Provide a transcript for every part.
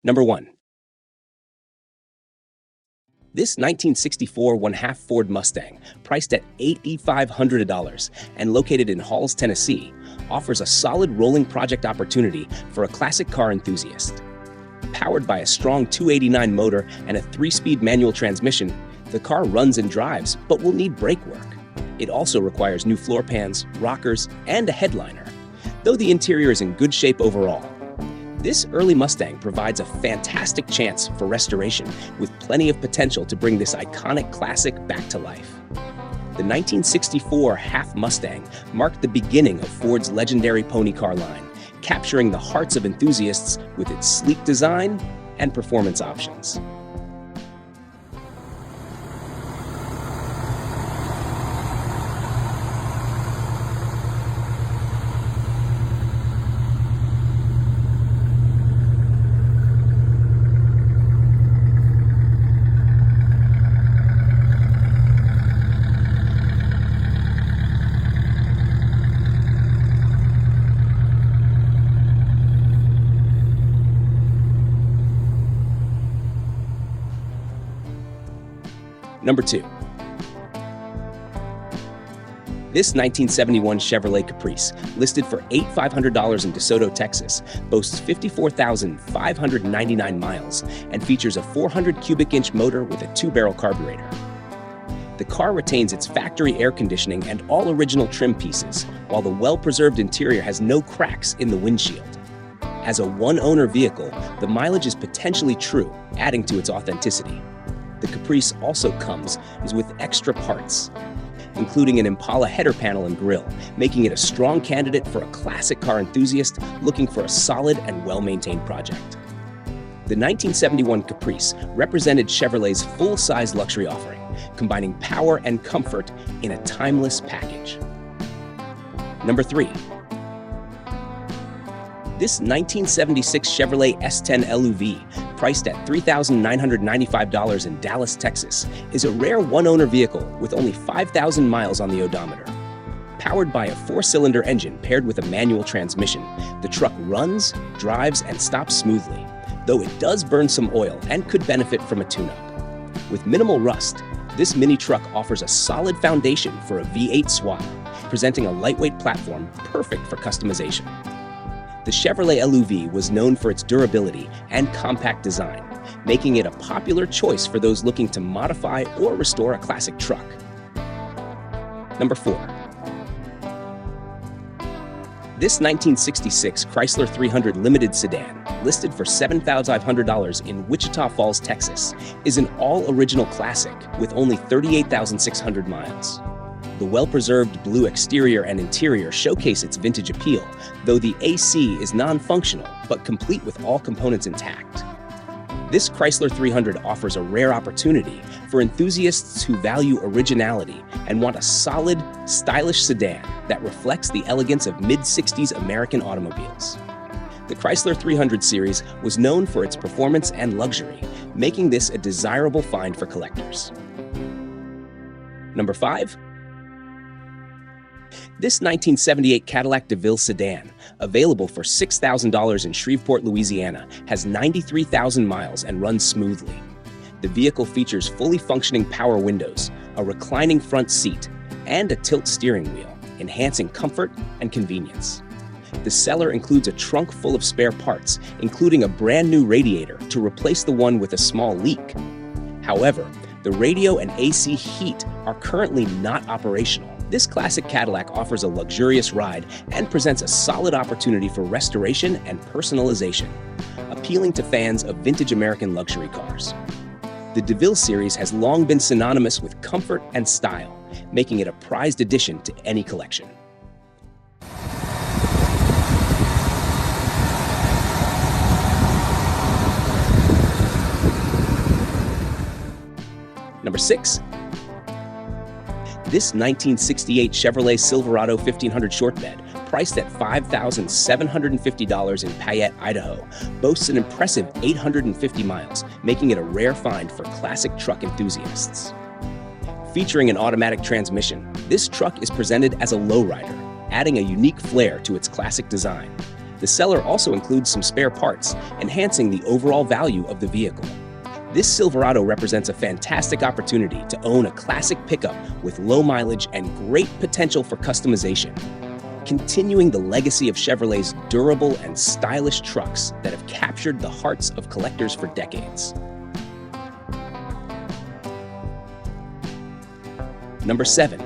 Number 1. This 1964 1/2 Ford Mustang, priced at $8,500 and located in Halls, Tennessee, offers a solid rolling project opportunity for a classic car enthusiast. Powered by a strong 289 motor and a 3-speed manual transmission, the car runs and drives, but will need brake work. It also requires new floor pans, rockers, and a headliner, though the interior is in good shape overall. This early Mustang provides a fantastic chance for restoration, with plenty of potential to bring this iconic classic back to life. The 1964 Half Mustang marked the beginning of Ford's legendary pony car line, capturing the hearts of enthusiasts with its sleek design and performance options. Number 2. This 1971 Chevrolet Caprice, listed for $8,500 in DeSoto, Texas, boasts 54,599 miles and features a 400 cubic inch motor with a 2-barrel carburetor. The car retains its factory air conditioning and all original trim pieces, while the well-preserved interior has no cracks in the windshield. As a one-owner vehicle, the mileage is potentially true, adding to its authenticity. The Caprice also comes with extra parts, including an Impala header panel and grille, making it a strong candidate for a classic car enthusiast looking for a solid and well-maintained project. The 1971 Caprice represented Chevrolet's full-size luxury offering, combining power and comfort in a timeless package. Number 3. This 1976 Chevrolet S10 LUV, priced at $3,995 in Dallas, Texas, is a rare one-owner vehicle with only 5,000 miles on the odometer. Powered by a 4-cylinder engine paired with a manual transmission, the truck runs, drives, and stops smoothly, though it does burn some oil and could benefit from a tune-up. With minimal rust, this mini truck offers a solid foundation for a V8 swap, presenting a lightweight platform perfect for customization. The Chevrolet LUV was known for its durability and compact design, making it a popular choice for those looking to modify or restore a classic truck. Number 4. This 1966 Chrysler 300 Limited sedan, listed for $7,500 in Wichita Falls, Texas, is an all-original classic with only 38,600 miles. The well-preserved blue exterior and interior showcase its vintage appeal, though the AC is non-functional but complete with all components intact. This Chrysler 300 offers a rare opportunity for enthusiasts who value originality and want a solid, stylish sedan that reflects the elegance of mid-60s American automobiles. The Chrysler 300 series was known for its performance and luxury, making this a desirable find for collectors. Number 5. This 1978 Cadillac DeVille sedan, available for $6,000 in Shreveport, Louisiana, has 93,000 miles and runs smoothly. The vehicle features fully functioning power windows, a reclining front seat, and a tilt steering wheel, enhancing comfort and convenience. The seller includes a trunk full of spare parts, including a brand new radiator to replace the one with a small leak. However, the radio and AC heat are currently not operational. This classic Cadillac offers a luxurious ride and presents a solid opportunity for restoration and personalization, appealing to fans of vintage American luxury cars. The DeVille series has long been synonymous with comfort and style, making it a prized addition to any collection. Number 6. This 1968 Chevrolet Silverado 1500 short bed, priced at $5,750 in Payette, Idaho, boasts an impressive 850 miles, making it a rare find for classic truck enthusiasts. Featuring an automatic transmission, this truck is presented as a lowrider, adding a unique flair to its classic design. The seller also includes some spare parts, enhancing the overall value of the vehicle. This Silverado represents a fantastic opportunity to own a classic pickup with low mileage and great potential for customization, continuing the legacy of Chevrolet's durable and stylish trucks that have captured the hearts of collectors for decades. Number 7.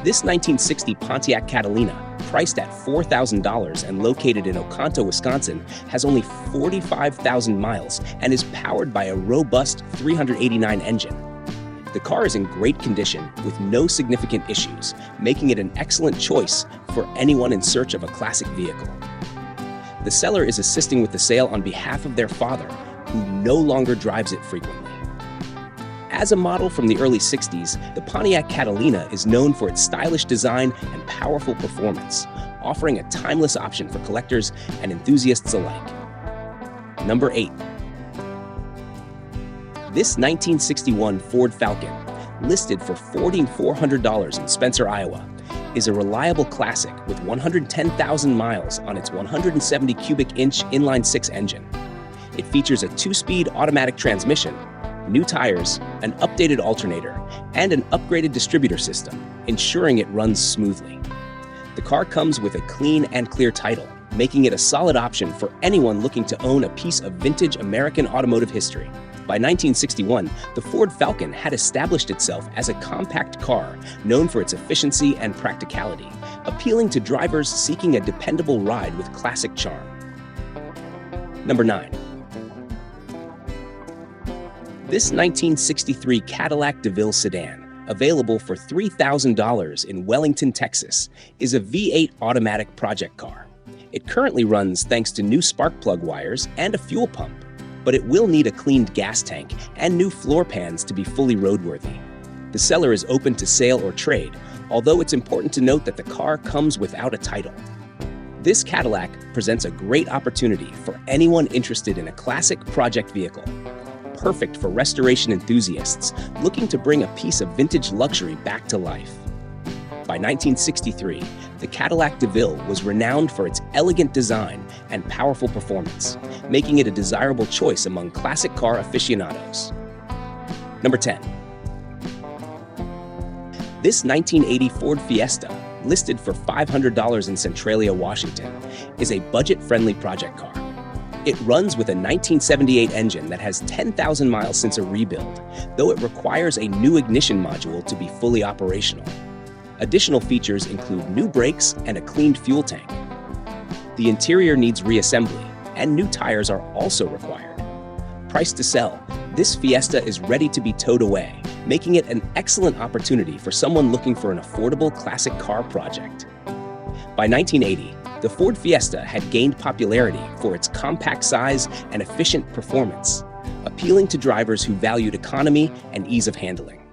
This 1960 Pontiac Catalina, priced at $4,000 and located in Oconto, Wisconsin, has only 45,000 miles and is powered by a robust 389 engine. The car is in great condition with no significant issues, making it an excellent choice for anyone in search of a classic vehicle. The seller is assisting with the sale on behalf of their father, who no longer drives it frequently. As a model from the early 60s, the Pontiac Catalina is known for its stylish design and powerful performance, offering a timeless option for collectors and enthusiasts alike. Number 8. This 1961 Ford Falcon, listed for $4,400 in Spencer, Iowa, is a reliable classic with 110,000 miles on its 170 cubic inch inline-six engine. It features a 2-speed automatic transmission, new tires, an updated alternator, and an upgraded distributor system, ensuring it runs smoothly. The car comes with a clean and clear title, making it a solid option for anyone looking to own a piece of vintage American automotive history. By 1961, the Ford Falcon had established itself as a compact car known for its efficiency and practicality, appealing to drivers seeking a dependable ride with classic charm. Number 9. This 1963 Cadillac DeVille sedan, available for $3,000 in Wellington, Texas, is a V8 automatic project car. It currently runs thanks to new spark plug wires and a fuel pump, but it will need a cleaned gas tank and new floor pans to be fully roadworthy. The seller is open to sale or trade, although it's important to note that the car comes without a title. This Cadillac presents a great opportunity for anyone interested in a classic project vehicle, perfect for restoration enthusiasts looking to bring a piece of vintage luxury back to life. By 1963, the Cadillac DeVille was renowned for its elegant design and powerful performance, making it a desirable choice among classic car aficionados. Number 10. This 1980 Ford Fiesta, listed for $500 in Centralia, Washington, is a budget-friendly project car. It runs with a 1978 engine that has 10,000 miles since a rebuild, though it requires a new ignition module to be fully operational. Additional features include new brakes and a cleaned fuel tank. The interior needs reassembly, and new tires are also required. Priced to sell, this Fiesta is ready to be towed away, making it an excellent opportunity for someone looking for an affordable classic car project. By 1980, the Ford Fiesta had gained popularity for its compact size and efficient performance, appealing to drivers who valued economy and ease of handling.